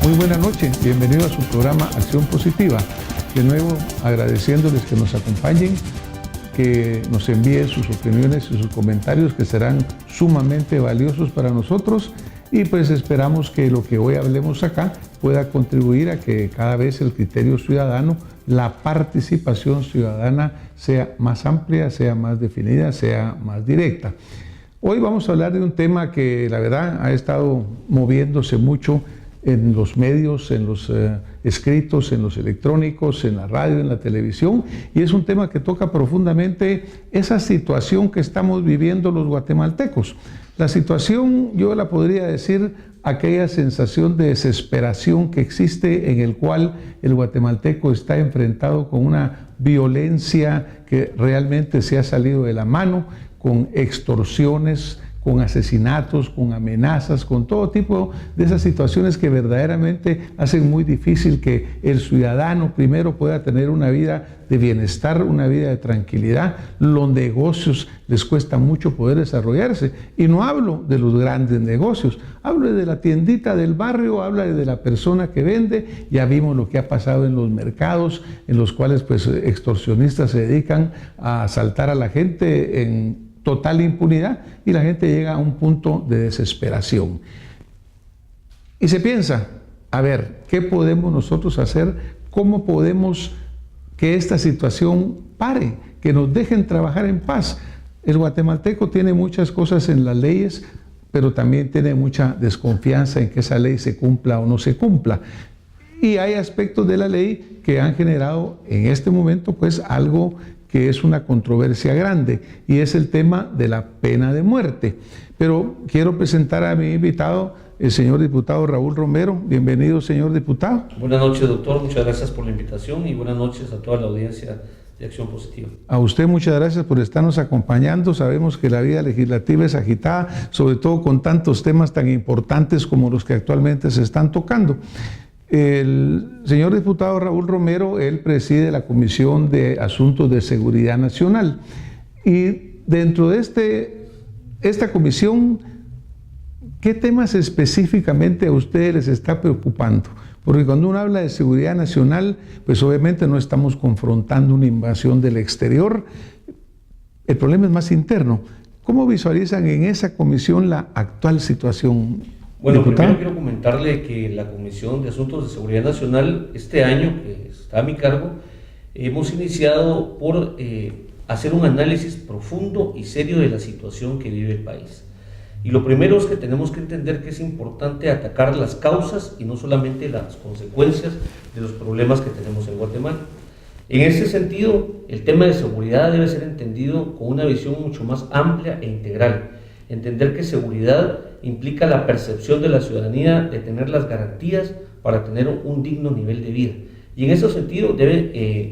Muy buena noche, bienvenido a su programa Acción Positiva. De nuevo agradeciéndoles que nos acompañen, que nos envíen sus opiniones y sus comentarios que serán sumamente valiosos para nosotros y pues esperamos que lo que hoy hablemos acá pueda contribuir a que cada vez el criterio ciudadano, la participación ciudadana sea más amplia, sea más definida, sea más directa. Hoy vamos a hablar de un tema que la verdad ha estado moviéndose mucho en los medios, en los escritos, en los electrónicos, en la radio, en la televisión, y es un tema que toca profundamente esa situación que estamos viviendo los guatemaltecos. La situación, yo la podría decir, aquella sensación de desesperación que existe en el cual el guatemalteco está enfrentado con una violencia que realmente se ha salido de la mano, con extorsiones, con asesinatos, con amenazas, con todo tipo de esas situaciones que verdaderamente hacen muy difícil que el ciudadano primero pueda tener una vida de bienestar, una vida de tranquilidad. Los negocios les cuesta mucho poder desarrollarse. Y no hablo de los grandes negocios, hablo de la tiendita del barrio, hablo de la persona que vende. Ya vimos lo que ha pasado en los mercados, en los cuales pues extorsionistas se dedican a asaltar a la gente en total impunidad y la gente llega a un punto de desesperación. Y se piensa, a ver, ¿qué podemos nosotros hacer? ¿Cómo podemos que esta situación pare? Que nos dejen trabajar en paz. El guatemalteco tiene muchas cosas en las leyes, pero también tiene mucha desconfianza en que esa ley se cumpla o no se cumpla. Y hay aspectos de la ley que han generado en este momento pues algo que es una controversia grande, y es el tema de la pena de muerte. Pero quiero presentar a mi invitado, el señor diputado Raúl Romero. Bienvenido, señor diputado. Buenas noches, doctor. Muchas gracias por la invitación y buenas noches a toda la audiencia de Acción Positiva. A usted muchas gracias por estarnos acompañando. Sabemos que la vida legislativa es agitada, sobre todo con tantos temas tan importantes como los que actualmente se están tocando. El señor diputado Raúl Romero, él preside la Comisión de Asuntos de Seguridad Nacional, y dentro de esta comisión, ¿qué temas específicamente a ustedes les está preocupando? Porque cuando uno habla de seguridad nacional, pues obviamente no estamos confrontando una invasión del exterior, el problema es más interno. ¿Cómo visualizan en esa comisión la actual situación? Bueno, primero quiero comentarle que la Comisión de Asuntos de Seguridad Nacional, este año que está a mi cargo, hemos iniciado por hacer un análisis profundo y serio de la situación que vive el país. Y lo primero es que tenemos que entender que es importante atacar las causas y no solamente las consecuencias de los problemas que tenemos en Guatemala. En ese sentido, el tema de seguridad debe ser entendido con una visión mucho más amplia e integral. Entender que seguridad implica la percepción de la ciudadanía de tener las garantías para tener un digno nivel de vida. Y en ese sentido deben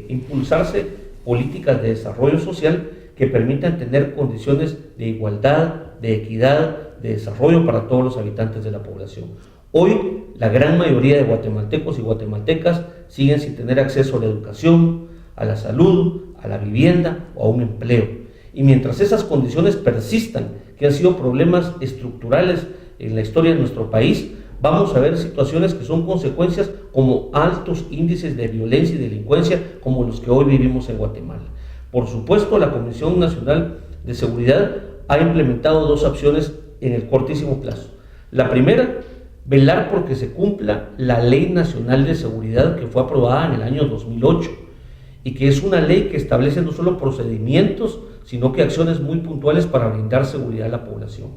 impulsarse políticas de desarrollo social que permitan tener condiciones de igualdad, de equidad, de desarrollo para todos los habitantes de la población. Hoy, la gran mayoría de guatemaltecos y guatemaltecas siguen sin tener acceso a la educación, a la salud, a la vivienda o a un empleo. Y mientras esas condiciones persistan, que han sido problemas estructurales en la historia de nuestro país, vamos a ver situaciones que son consecuencias como altos índices de violencia y delincuencia como los que hoy vivimos en Guatemala. Por supuesto, la Comisión Nacional de Seguridad ha implementado dos acciones en el cortísimo plazo. La primera, velar porque se cumpla la Ley Nacional de Seguridad que fue aprobada en el año 2008 y que es una ley que establece no solo procedimientos, sino que acciones muy puntuales para brindar seguridad a la población.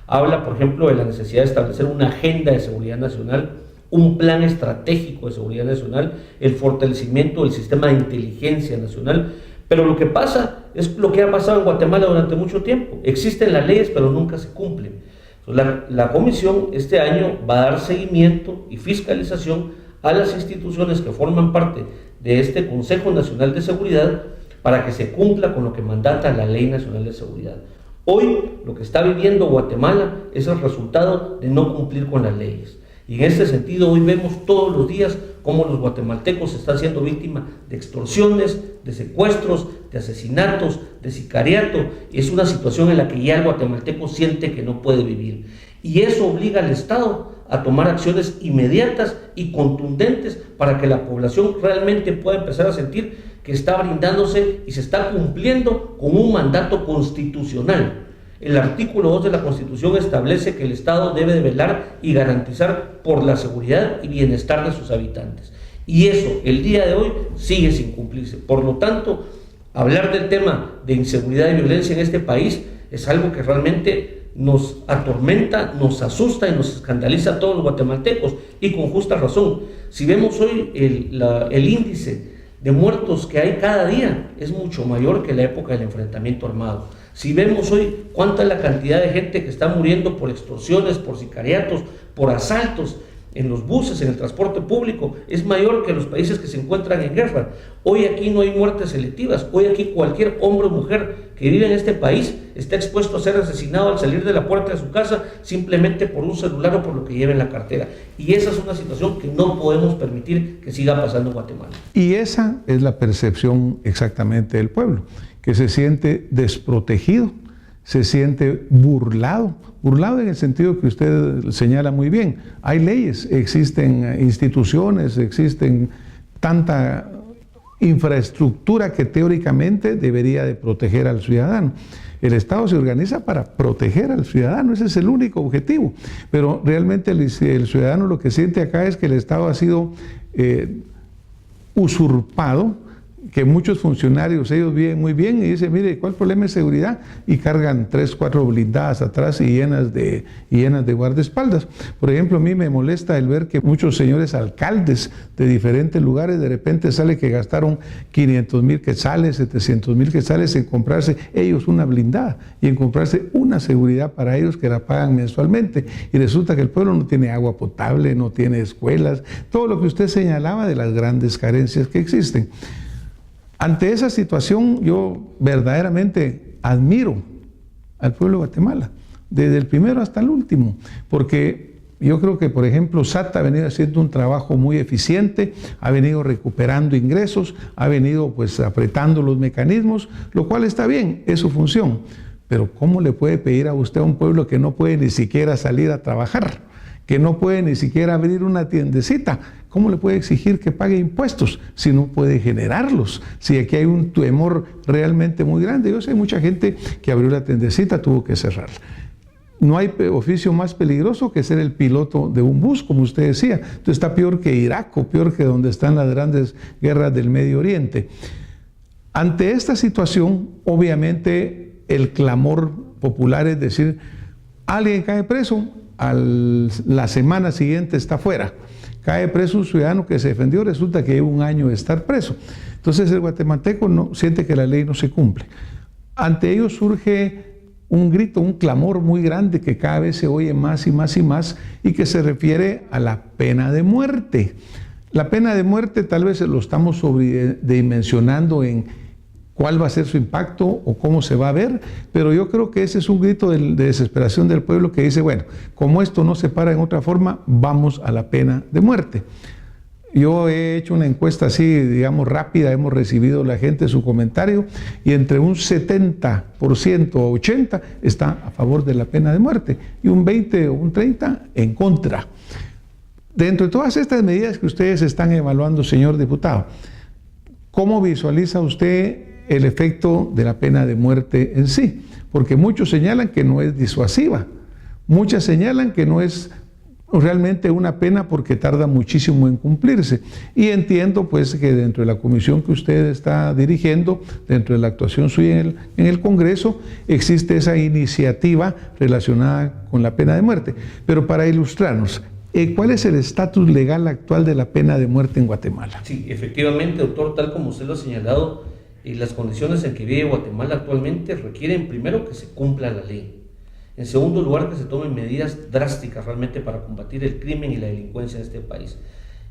Habla, por ejemplo, de la necesidad de establecer una agenda de seguridad nacional, un plan estratégico de seguridad nacional, el fortalecimiento del sistema de inteligencia nacional. Pero lo que pasa es lo que ha pasado en Guatemala durante mucho tiempo. Existen las leyes, pero nunca se cumplen. La comisión este año va a dar seguimiento y fiscalización a las instituciones que forman parte de este Consejo Nacional de Seguridad para que se cumpla con lo que mandata la Ley Nacional de Seguridad. Hoy, lo que está viviendo Guatemala es el resultado de no cumplir con las leyes. Y en este sentido, hoy vemos todos los días cómo los guatemaltecos están siendo víctimas de extorsiones, de secuestros, de asesinatos, de sicariato. Y es una situación en la que ya el guatemalteco siente que no puede vivir. Y eso obliga al Estado a tomar acciones inmediatas y contundentes para que la población realmente pueda empezar a sentir que está brindándose y se está cumpliendo con un mandato constitucional. El artículo 2 de la Constitución establece que el Estado debe de velar y garantizar por la seguridad y bienestar de sus habitantes. Y eso, el día de hoy, sigue sin cumplirse. Por lo tanto, hablar del tema de inseguridad y violencia en este país es algo que realmente nos atormenta, nos asusta y nos escandaliza a todos los guatemaltecos, y con justa razón. Si vemos hoy el índice de muertos que hay cada día, es mucho mayor que la época del enfrentamiento armado. Si vemos hoy cuánta es la cantidad de gente que está muriendo por extorsiones, por sicariatos, por asaltos en los buses, en el transporte público, es mayor que los países que se encuentran en guerra. Hoy aquí no hay muertes selectivas. Hoy aquí cualquier hombre o mujer que vive en este país está expuesto a ser asesinado al salir de la puerta de su casa simplemente por un celular o por lo que lleva en la cartera. Y esa es una situación que no podemos permitir que siga pasando en Guatemala. Y esa es la percepción exactamente del pueblo, que se siente desprotegido, se siente burlado en el sentido que usted señala muy bien. Hay leyes, existen instituciones, existen tanta infraestructura que teóricamente debería de proteger al ciudadano. El Estado se organiza para proteger al ciudadano, ese es el único objetivo. Pero realmente el ciudadano lo que siente acá es que el Estado ha sido usurpado, que muchos funcionarios, ellos viven muy bien y dicen, mire, ¿cuál problema es seguridad? Y cargan 3, 4 blindadas atrás y llenas de guardaespaldas. Por ejemplo, a mí me molesta el ver que muchos señores alcaldes de diferentes lugares de repente sale que gastaron 500,000 quetzales, 700,000 quetzales en comprarse ellos una blindada y en comprarse una seguridad para ellos que la pagan mensualmente. Y resulta que el pueblo no tiene agua potable, no tiene escuelas, todo lo que usted señalaba de las grandes carencias que existen. Ante esa situación, yo verdaderamente admiro al pueblo de Guatemala, desde el primero hasta el último, porque yo creo que, por ejemplo, SAT ha venido haciendo un trabajo muy eficiente, ha venido recuperando ingresos, ha venido pues apretando los mecanismos, lo cual está bien, es su función. Pero ¿cómo le puede pedir a usted a un pueblo que no puede ni siquiera salir a trabajar, que no puede ni siquiera abrir una tiendecita? ¿Cómo le puede exigir que pague impuestos si no puede generarlos? Si aquí hay un temor realmente muy grande. Yo sé mucha gente que abrió la tiendecita, tuvo que cerrarla. No hay oficio más peligroso que ser el piloto de un bus, como usted decía. Entonces está peor que Irak o peor que donde están las grandes guerras del Medio Oriente. Ante esta situación, obviamente, el clamor popular es decir, alguien cae preso, la semana siguiente está fuera. Cae preso un ciudadano que se defendió, resulta que lleva un año de estar preso. Entonces el guatemalteco no siente que la ley no se cumple. Ante ello surge un grito, un clamor muy grande que cada vez se oye más y más y más y que se refiere a la pena de muerte. La pena de muerte tal vez lo estamos sobredimensionando en cuál va a ser su impacto o cómo se va a ver, pero yo creo que ese es un grito de desesperación del pueblo que dice, bueno, como esto no se para en otra forma, vamos a la pena de muerte. Yo he hecho una encuesta así, digamos, rápida, hemos recibido la gente su comentario y entre un 70% a 80% está a favor de la pena de muerte y un 20 o un 30% en contra. Dentro de todas estas medidas que ustedes están evaluando, señor diputado, ¿cómo visualiza usted el efecto de la pena de muerte en sí? Porque muchos señalan que no es disuasiva, muchas señalan que no es realmente una pena porque tarda muchísimo en cumplirse. Y entiendo pues que dentro de la comisión que usted está dirigiendo, dentro de la actuación suya en el Congreso, existe esa iniciativa relacionada con la pena de muerte. Pero para ilustrarnos, ¿cuál es el estatus legal actual de la pena de muerte en Guatemala? Sí, efectivamente, doctor, tal como usted lo ha señalado, las condiciones en que vive Guatemala actualmente requieren primero que se cumpla la ley. En segundo lugar, que se tomen medidas drásticas realmente para combatir el crimen y la delincuencia en este país.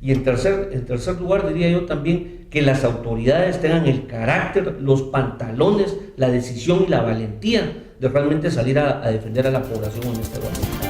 Y en tercer lugar, diría yo también que las autoridades tengan el carácter, los pantalones, la decisión y la valentía de realmente salir a defender a la población en este Guatemala.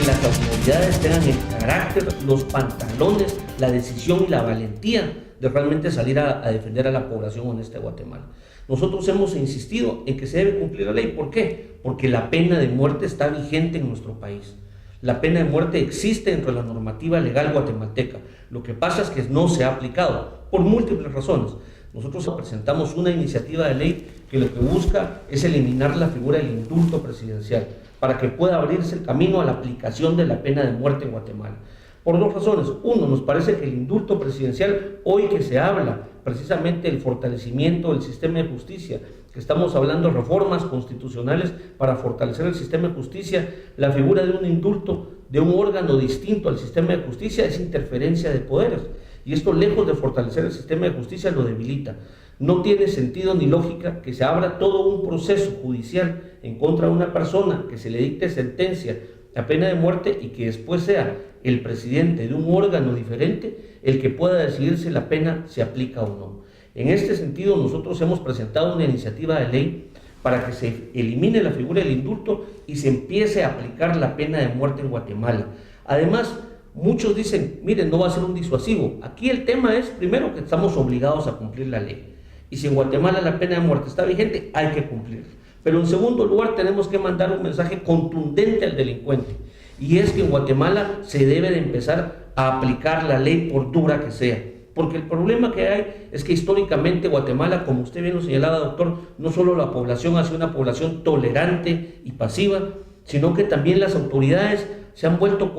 Las autoridades tengan el carácter, los pantalones, la decisión y la valentía de realmente salir a defender a la población honesta de Guatemala. Nosotros hemos insistido en que se debe cumplir la ley. ¿Por qué? Porque la pena de muerte está vigente en nuestro país. La pena de muerte existe dentro de la normativa legal guatemalteca. Lo que pasa es que no se ha aplicado por múltiples razones. Nosotros presentamos una iniciativa de ley que lo que busca es eliminar la figura del indulto presidencial para que pueda abrirse el camino a la aplicación de la pena de muerte en Guatemala. Por dos razones. Uno, nos parece que el indulto presidencial, hoy que se habla precisamente del fortalecimiento del sistema de justicia, que estamos hablando de reformas constitucionales para fortalecer el sistema de justicia, la figura de un indulto, de un órgano distinto al sistema de justicia, es interferencia de poderes. Y esto, lejos de fortalecer el sistema de justicia, lo debilita. No tiene sentido ni lógica que se abra todo un proceso judicial en contra de una persona, que se le dicte sentencia a pena de muerte y que después sea el presidente de un órgano diferente el que pueda decidir si la pena se aplica o no. En este sentido, nosotros hemos presentado una iniciativa de ley para que se elimine la figura del indulto y se empiece a aplicar la pena de muerte en Guatemala. Además, muchos dicen, miren, no va a ser un disuasivo. Aquí el tema es, primero, que estamos obligados a cumplir la ley. Y si en Guatemala la pena de muerte está vigente, hay que cumplirla. Pero en segundo lugar, tenemos que mandar un mensaje contundente al delincuente. Y es que en Guatemala se debe de empezar a aplicar la ley por dura que sea. Porque el problema que hay es que históricamente Guatemala, como usted bien lo señalaba, doctor, no solo la población ha sido una población tolerante y pasiva, sino que también las autoridades se han vuelto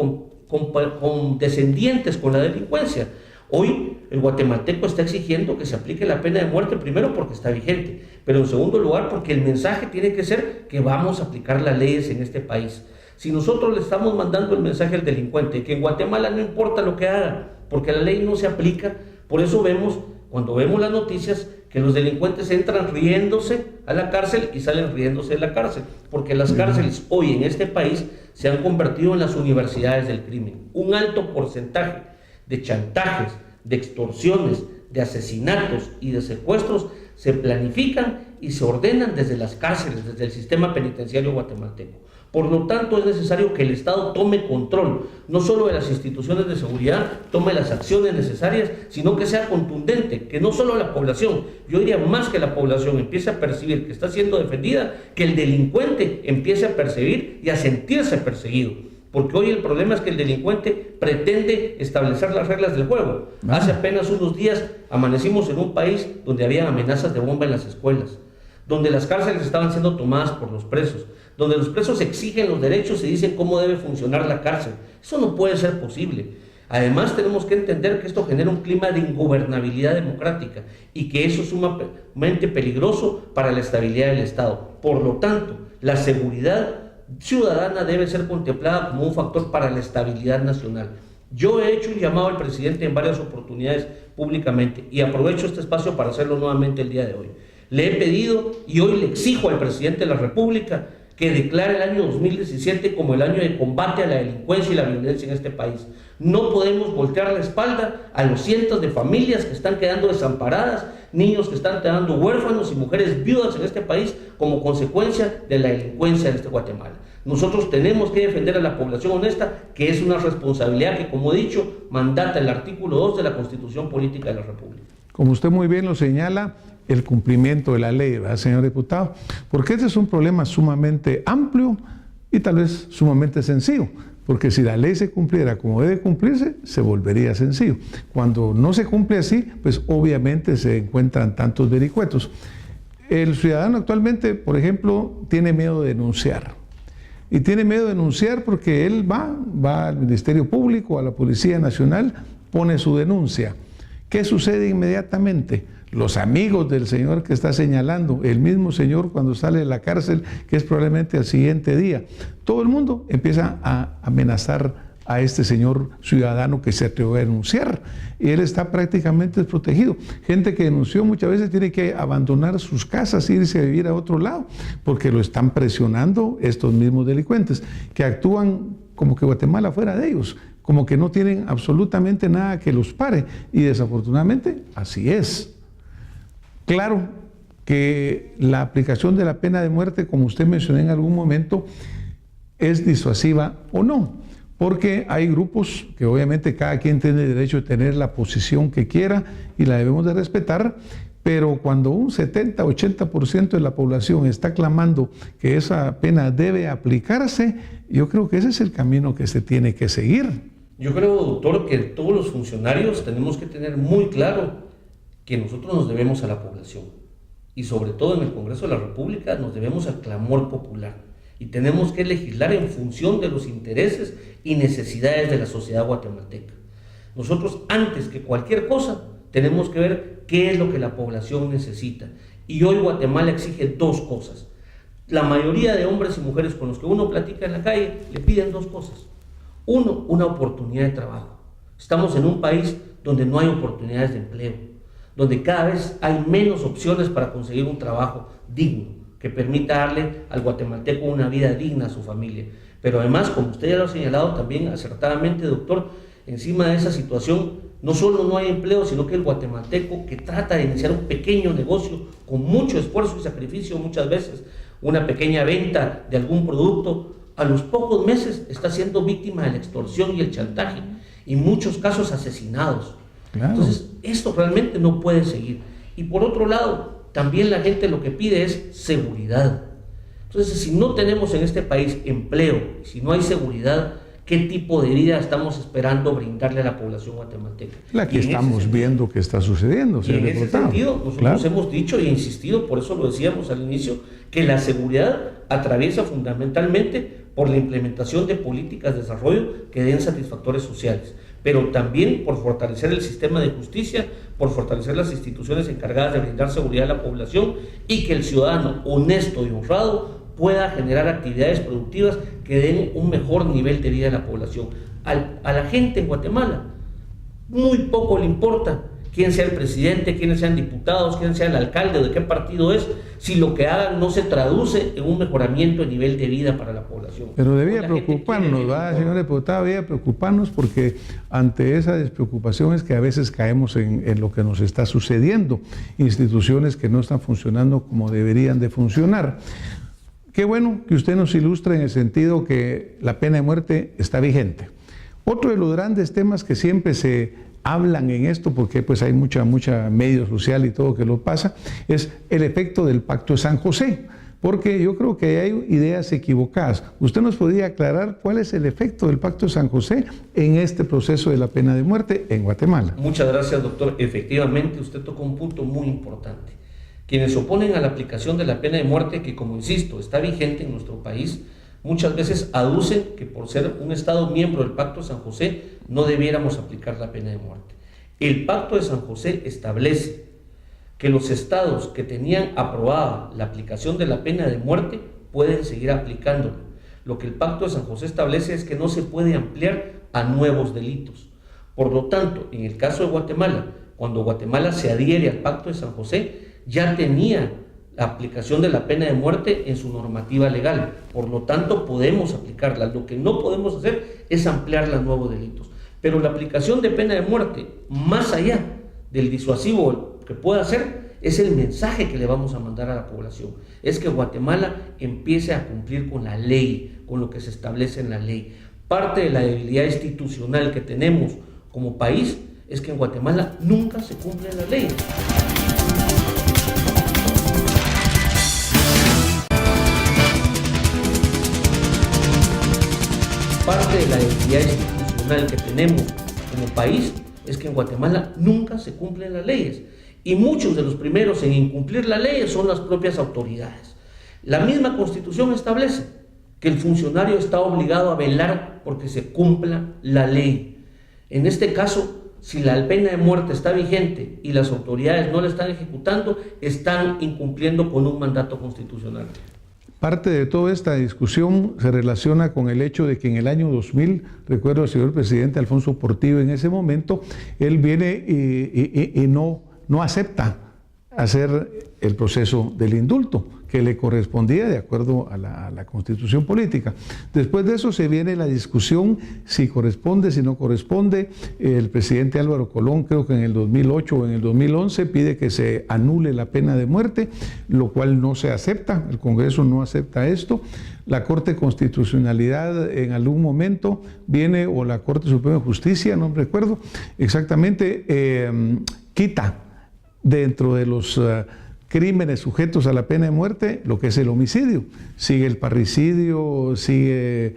condescendientes con la delincuencia. Hoy el guatemalteco está exigiendo que se aplique la pena de muerte, primero porque está vigente, pero en segundo lugar porque el mensaje tiene que ser que vamos a aplicar las leyes en este país. Si nosotros le estamos mandando el mensaje al delincuente que en Guatemala no importa lo que haga, porque la ley no se aplica, por eso vemos, cuando vemos las noticias, que los delincuentes entran riéndose a la cárcel y salen riéndose de la cárcel, porque las cárceles hoy en este país se han convertido en las universidades del crimen. Un alto porcentaje de chantajes, de extorsiones, de asesinatos y de secuestros se planifican y se ordenan desde las cárceles, desde el sistema penitenciario guatemalteco. Por lo tanto, es necesario que el Estado tome control, no solo de las instituciones de seguridad, tome las acciones necesarias, sino que sea contundente, que no solo la población, yo diría más que la población, empiece a percibir que está siendo defendida, que el delincuente empiece a percibir y a sentirse perseguido. Porque hoy el problema es que el delincuente pretende establecer las reglas del juego. Hace apenas unos días amanecimos en un país donde había amenazas de bomba en las escuelas, donde las cárceles estaban siendo tomadas por los presos, donde los presos exigen los derechos y dicen cómo debe funcionar la cárcel. Eso no puede ser posible. Además, tenemos que entender que esto genera un clima de ingobernabilidad democrática y que eso es sumamente peligroso para la estabilidad del Estado. Por lo tanto, la seguridad ciudadana debe ser contemplada como un factor para la estabilidad nacional. Yo he hecho un llamado al presidente en varias oportunidades públicamente y aprovecho este espacio para hacerlo nuevamente el día de hoy. Le he pedido y hoy le exijo al presidente de la República que declare el año 2017 como el año de combate a la delincuencia y la violencia en este país. No podemos voltear la espalda a los cientos de familias que están quedando desamparadas, niños que están quedando huérfanos y mujeres viudas en este país como consecuencia de la delincuencia en este Guatemala. Nosotros tenemos que defender a la población honesta, que es una responsabilidad que, como he dicho, mandata el artículo 2 de la Constitución Política de la República. Como usted muy bien lo señala, el cumplimiento de la ley, ¿verdad, señor diputado? Porque este es un problema sumamente amplio y tal vez sumamente sencillo, porque si la ley se cumpliera como debe cumplirse, se volvería sencillo. Cuando no se cumple así, pues obviamente se encuentran tantos vericuetos. El ciudadano actualmente, por ejemplo, tiene miedo de denunciar. Y tiene miedo de denunciar porque él va al Ministerio Público, a la Policía Nacional, pone su denuncia. ¿Qué sucede inmediatamente? Los amigos del señor que está señalando, el mismo señor cuando sale de la cárcel, que es probablemente al siguiente día, todo el mundo empieza a amenazar a este señor ciudadano que se atrevió a denunciar, y él está prácticamente desprotegido. Gente que denunció muchas veces tiene que abandonar sus casas e irse a vivir a otro lado, porque lo están presionando estos mismos delincuentes, que actúan como que Guatemala fuera de ellos, como que no tienen absolutamente nada que los pare, y desafortunadamente así es. Claro que la aplicación de la pena de muerte, como usted mencionó en algún momento, es disuasiva o no, porque hay grupos que obviamente cada quien tiene derecho a tener la posición que quiera y la debemos de respetar, pero cuando un 70-80% de la población está clamando que esa pena debe aplicarse, yo creo que ese es el camino que se tiene que seguir. Yo creo, doctor, que todos los funcionarios tenemos que tener muy claro que nosotros nos debemos a la población y sobre todo en el Congreso de la República nos debemos al clamor popular y tenemos que legislar en función de los intereses y necesidades de la sociedad guatemalteca. Nosotros, antes que cualquier cosa, tenemos que ver qué es lo que la población necesita. Y hoy Guatemala exige dos cosas. La mayoría de hombres y mujeres con los que uno platica en la calle le piden dos cosas. Uno, una oportunidad de trabajo. Estamos en un país donde no hay oportunidades de empleo, donde cada vez hay menos opciones para conseguir un trabajo digno, que permita darle al guatemalteco una vida digna a su familia. Pero además, como usted ya lo ha señalado también acertadamente, doctor, encima de esa situación, no solo no hay empleo, sino que el guatemalteco que trata de iniciar un pequeño negocio con mucho esfuerzo y sacrificio, muchas veces una pequeña venta de algún producto, a los pocos meses está siendo víctima de la extorsión y el chantaje, y en muchos casos asesinados. Claro. Entonces, esto realmente no puede seguir. Y por otro lado, también la gente lo que pide es seguridad. Entonces, si no tenemos en este país empleo, si no hay seguridad, ¿qué tipo de vida estamos esperando brindarle a la población guatemalteca? La que estamos viendo que está sucediendo. Y en ese sentido, nosotros hemos dicho y insistido, por eso lo decíamos al inicio, que la seguridad atraviesa fundamentalmente por la implementación de políticas de desarrollo que den satisfactores sociales, pero también por fortalecer el sistema de justicia, por fortalecer las instituciones encargadas de brindar seguridad a la población y que el ciudadano honesto y honrado pueda generar actividades productivas que den un mejor nivel de vida a la población. A la gente en Guatemala muy poco le importa quién sea el presidente, quiénes sean diputados, quién sea el alcalde o de qué partido es, si lo que hagan no se traduce en un mejoramiento de nivel de vida para la población. Pero debía preocuparnos, ¿verdad, señor diputado? Debía preocuparnos porque ante esa despreocupación es que a veces caemos en lo que nos está sucediendo, instituciones que no están funcionando como deberían de funcionar. Qué bueno que usted nos ilustre en el sentido que la pena de muerte está vigente. Otro de los grandes temas que siempre se hablan en esto, porque pues hay mucha medio social y todo que lo pasa, es el efecto del Pacto de San José, porque yo creo que hay ideas equivocadas. ¿Usted nos podría aclarar cuál es el efecto del Pacto de San José en este proceso de la pena de muerte en Guatemala? Muchas gracias, doctor. Efectivamente, usted tocó un punto muy importante. Quienes se oponen a la aplicación de la pena de muerte, que como insisto, está vigente en nuestro país, muchas veces aducen que por ser un Estado miembro del Pacto de San José no debiéramos aplicar la pena de muerte. El Pacto de San José establece que los estados que tenían aprobada la aplicación de la pena de muerte pueden seguir aplicándola. Lo que el Pacto de San José establece es que no se puede ampliar a nuevos delitos. Por lo tanto, en el caso de Guatemala, cuando Guatemala se adhiere al Pacto de San José, ya tenía la aplicación de la pena de muerte en su normativa legal, por lo tanto podemos aplicarla. Lo que no podemos hacer es ampliarla a nuevos delitos, pero la aplicación de pena de muerte, más allá del disuasivo que pueda hacer, es el mensaje que le vamos a mandar a la población, es que Guatemala empiece a cumplir con la ley, con lo que se establece en la ley. Parte de la debilidad institucional que tenemos como país es que en Guatemala nunca se cumple la ley. Parte de la debilidad institucional que tenemos como país es que en Guatemala nunca se cumplen las leyes y muchos de los primeros en incumplir la ley son las propias autoridades. La misma Constitución establece que el funcionario está obligado a velar porque se cumpla la ley. En este caso, si la pena de muerte está vigente y las autoridades no la están ejecutando, están incumpliendo con un mandato constitucional. Parte de toda esta discusión se relaciona con el hecho de que en el año 2000, recuerdo al señor presidente Alfonso Portillo en ese momento, él viene y no acepta hacer el proceso del indulto, que le correspondía de acuerdo a la Constitución política. Después de eso se viene la discusión si corresponde, si no corresponde. El presidente Álvaro Colón, creo que en el 2008 o en el 2011, pide que se anule la pena de muerte, lo cual no se acepta, el Congreso no acepta esto. La Corte de Constitucionalidad en algún momento viene, o la Corte Suprema de Justicia, no recuerdo exactamente, quita dentro de los crímenes sujetos a la pena de muerte lo que es el homicidio. Sigue el parricidio, sigue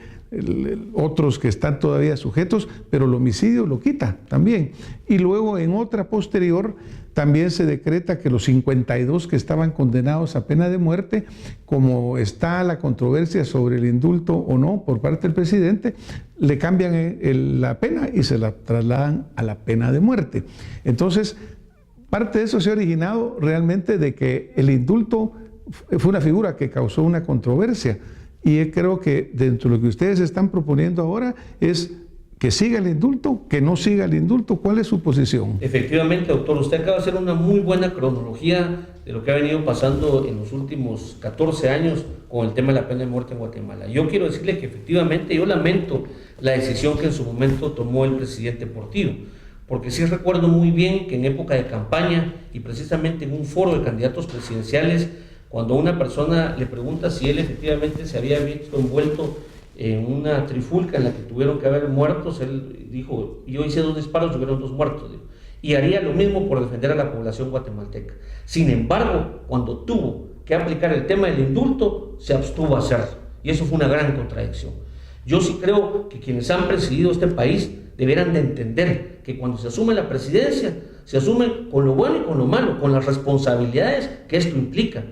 otros que están todavía sujetos, pero el homicidio lo quita también. Y luego en otra posterior también se decreta que los 52 que estaban condenados a pena de muerte, como está la controversia sobre el indulto o no por parte del presidente, le cambian la pena y se la trasladan a la pena de muerte. Entonces, parte de eso se ha originado realmente de que el indulto fue una figura que causó una controversia, y creo que dentro de lo que ustedes están proponiendo ahora es que siga el indulto, que no siga el indulto. ¿Cuál es su posición? Efectivamente, doctor, usted acaba de hacer una muy buena cronología de lo que ha venido pasando en los últimos 14 años con el tema de la pena de muerte en Guatemala. Yo quiero decirle que efectivamente yo lamento la decisión que en su momento tomó el presidente Portillo, porque sí recuerdo muy bien que en época de campaña y precisamente en un foro de candidatos presidenciales, cuando una persona le pregunta si él efectivamente se había visto envuelto en una trifulca en la que tuvieron que haber muertos, él dijo: yo hice 2 disparos y hubieron 2 muertos, y haría lo mismo por defender a la población guatemalteca. Sin embargo, cuando tuvo que aplicar el tema del indulto, se abstuvo a hacerlo, y eso fue una gran contradicción. Yo sí creo que quienes han presidido este país deberán de entender que cuando se asume la presidencia, se asume con lo bueno y con lo malo, con las responsabilidades que esto implica.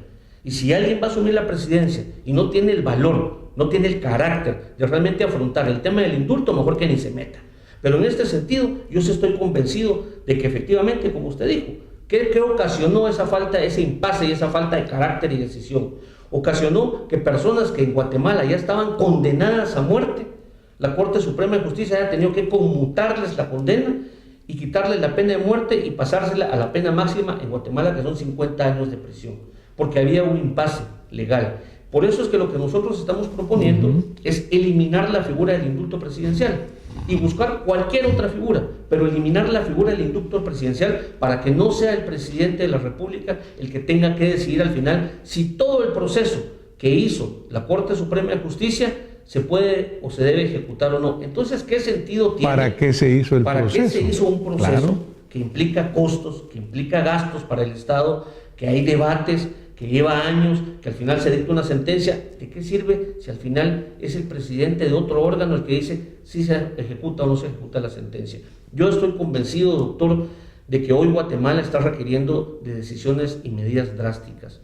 Y si alguien va a asumir la presidencia y no tiene el valor, no tiene el carácter de realmente afrontar el tema del indulto, mejor que ni se meta. Pero en este sentido, yo sí estoy convencido de que efectivamente, como usted dijo, ¿qué ocasionó esa falta, ese impasse y esa falta de carácter y decisión? Ocasionó que personas que en Guatemala ya estaban condenadas a muerte, la Corte Suprema de Justicia haya tenido que conmutarles la condena y quitarles la pena de muerte y pasársela a la pena máxima en Guatemala, que son 50 años de prisión, porque había un impasse legal. Por eso es que lo que nosotros estamos proponiendo es eliminar la figura del indulto presidencial y buscar cualquier otra figura, pero eliminar la figura del indulto presidencial para que no sea el presidente de la República el que tenga que decidir al final si todo el proceso que hizo la Corte Suprema de Justicia se puede o se debe ejecutar o no. Entonces, ¿qué sentido tiene? ¿Para qué se hizo el proceso? ¿Para qué se hizo un proceso? Claro. Que implica costos, que implica gastos para el Estado, que hay debates, que lleva años, que al final se dicta una sentencia? ¿De qué sirve si al final es el presidente de otro órgano el que dice si se ejecuta o no se ejecuta la sentencia? Yo estoy convencido, doctor, de que hoy Guatemala está requiriendo de decisiones y medidas drásticas.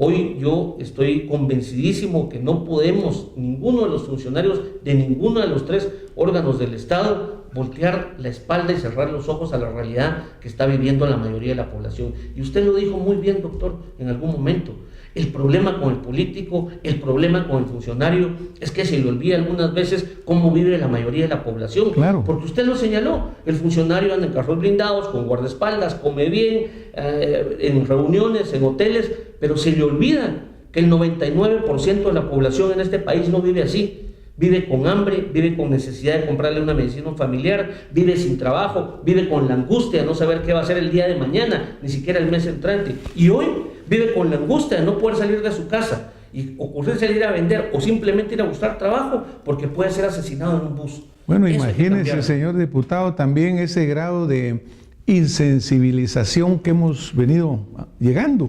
Hoy yo estoy convencidísimo que no podemos, ninguno de los funcionarios de ninguno de los 3 órganos del Estado, voltear la espalda y cerrar los ojos a la realidad que está viviendo la mayoría de la población. Y usted lo dijo muy bien, doctor, en algún momento. El problema con el político, el problema con el funcionario, es que se le olvida algunas veces cómo vive la mayoría de la población. Claro. Porque usted lo señaló, el funcionario anda en carros blindados, con guardaespaldas, come bien, en reuniones, en hoteles, pero se le olvida que el 99% de la población en este país no vive así. Vive con hambre, vive con necesidad de comprarle una medicina a un familiar, vive sin trabajo, vive con la angustia de no saber qué va a hacer el día de mañana, ni siquiera el mes entrante. Y hoy vive con la angustia de no poder salir de su casa y ocurrir salir a vender o simplemente ir a buscar trabajo porque puede ser asesinado en un bus. Bueno, imagínese, señor diputado, también ese grado de insensibilización que hemos venido llegando.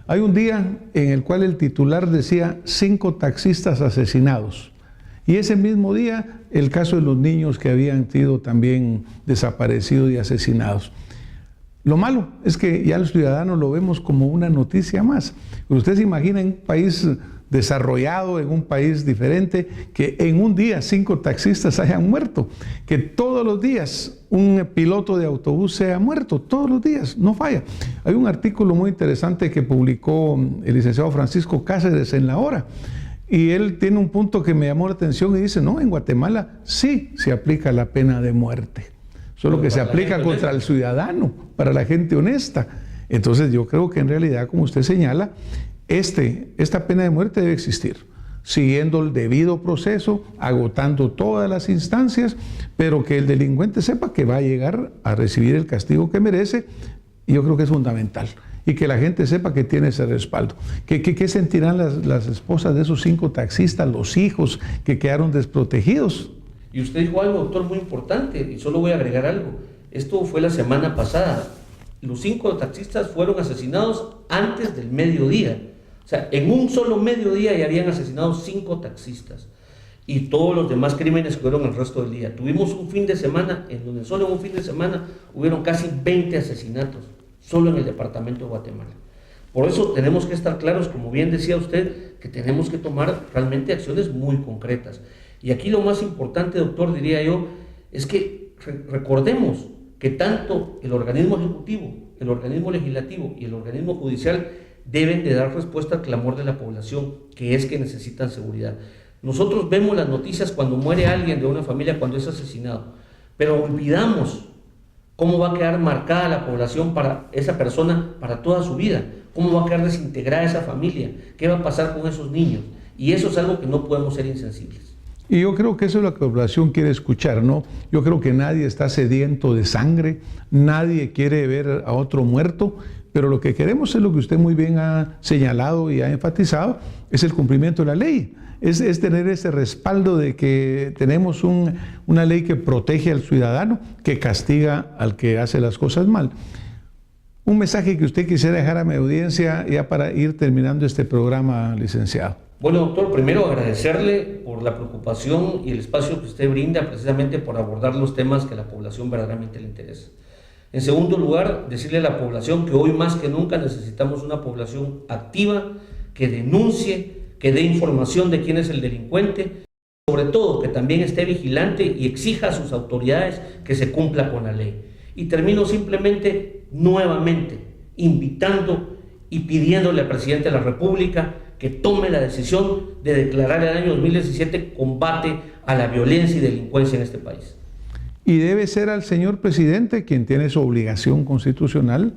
Hay un día en el cual el titular decía 5 taxistas asesinados. Y ese mismo día, el caso de los niños que habían sido también desaparecidos y asesinados. Lo malo es que ya los ciudadanos lo vemos como una noticia más. Pero usted se imagina en un país desarrollado, en un país diferente, que en un día 5 taxistas hayan muerto, que todos los días un piloto de autobús sea muerto, todos los días, no falla. Hay un artículo muy interesante que publicó el licenciado Francisco Cáceres en La Hora, y él tiene un punto que me llamó la atención y dice: no, en Guatemala sí se aplica la pena de muerte, solo que se aplica contra el ciudadano, para la gente honesta. Entonces yo creo que en realidad, como usted señala, esta pena de muerte debe existir, siguiendo el debido proceso, agotando todas las instancias, pero que el delincuente sepa que va a llegar a recibir el castigo que merece. Yo creo que es fundamental. Y que la gente sepa que tiene ese respaldo. ¿Qué sentirán las esposas de esos 5 taxistas, los hijos que quedaron desprotegidos? Y usted dijo algo, doctor, muy importante, y solo voy a agregar algo. Esto fue la semana pasada. Los 5 taxistas fueron asesinados antes del mediodía. O sea, en un solo mediodía ya habían asesinado 5 taxistas. Y todos los demás crímenes fueron el resto del día. Tuvimos un fin de semana en donde solo en un fin de semana hubieron casi 20 asesinatos, solo en el departamento de Guatemala. Por eso tenemos que estar claros, como bien decía usted, que tenemos que tomar realmente acciones muy concretas. Y aquí lo más importante, doctor, diría yo, es que recordemos que tanto el organismo ejecutivo, el organismo legislativo y el organismo judicial deben de dar respuesta al clamor de la población, que es que necesitan seguridad. Nosotros vemos las noticias cuando muere alguien de una familia, cuando es asesinado, pero olvidamos cómo va a quedar marcada la población para esa persona para toda su vida, cómo va a quedar desintegrada esa familia, qué va a pasar con esos niños, y eso es algo que no podemos ser insensibles. Y yo creo que eso es lo que la población quiere escuchar, ¿no? Yo creo que nadie está sediento de sangre, nadie quiere ver a otro muerto, pero lo que queremos es lo que usted muy bien ha señalado y ha enfatizado, es el cumplimiento de la ley. Es tener ese respaldo de que tenemos una ley que protege al ciudadano, que castiga al que hace las cosas mal. Un mensaje que usted quisiera dejar a mi audiencia ya para ir terminando este programa, licenciado. Bueno, doctor, primero agradecerle por la preocupación y el espacio que usted brinda precisamente por abordar los temas que a la población verdaderamente le interesa. En segundo lugar, decirle a la población que hoy más que nunca necesitamos una población activa, que denuncie, que dé información de quién es el delincuente, sobre todo que también esté vigilante y exija a sus autoridades que se cumpla con la ley. Y termino simplemente nuevamente invitando y pidiéndole al presidente de la República que tome la decisión de declarar el año 2017 combate a la violencia y delincuencia en este país. Y debe ser al señor presidente quien tiene su obligación constitucional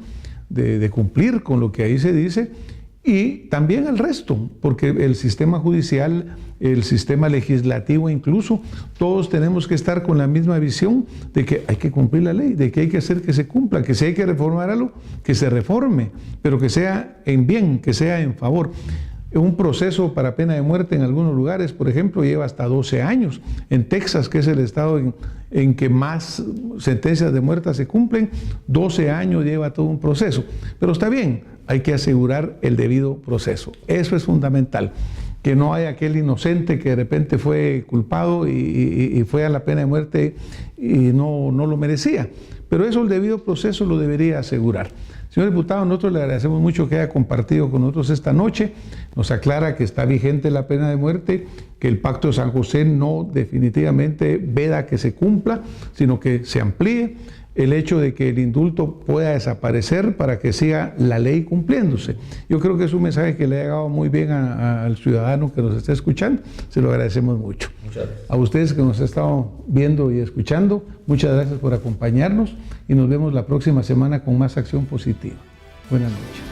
de cumplir con lo que ahí se dice, y también al resto, porque el sistema judicial, el sistema legislativo incluso, todos tenemos que estar con la misma visión de que hay que cumplir la ley, de que hay que hacer que se cumpla, que si hay que reformar algo, que se reforme, pero que sea en bien, que sea en favor. Un proceso para pena de muerte en algunos lugares, por ejemplo, lleva hasta 12 años. En Texas, que es el estado en que más sentencias de muerte se cumplen, 12 años lleva todo un proceso. Pero está bien, hay que asegurar el debido proceso. Eso es fundamental. Que no haya aquel inocente que de repente fue culpado y fue a la pena de muerte y no lo merecía. Pero eso el debido proceso lo debería asegurar. Señor diputado, nosotros le agradecemos mucho que haya compartido con nosotros esta noche. Nos aclara que está vigente la pena de muerte, que el Pacto de San José no definitivamente veda que se cumpla, sino que se amplíe. El hecho de que el indulto pueda desaparecer para que siga la ley cumpliéndose. Yo creo que es un mensaje que le ha llegado muy bien al ciudadano que nos está escuchando. Se lo agradecemos mucho. Muchas gracias. A ustedes que nos han estado viendo y escuchando, muchas gracias por acompañarnos y nos vemos la próxima semana con más acción positiva. Buenas noches.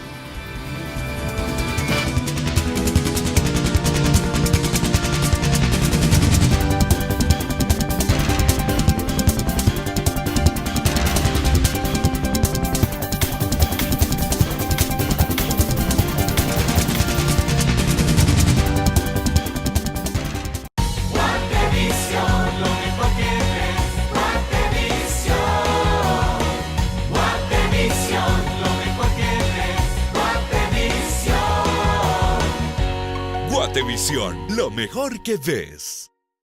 Guatevisión, lo mejor que ves.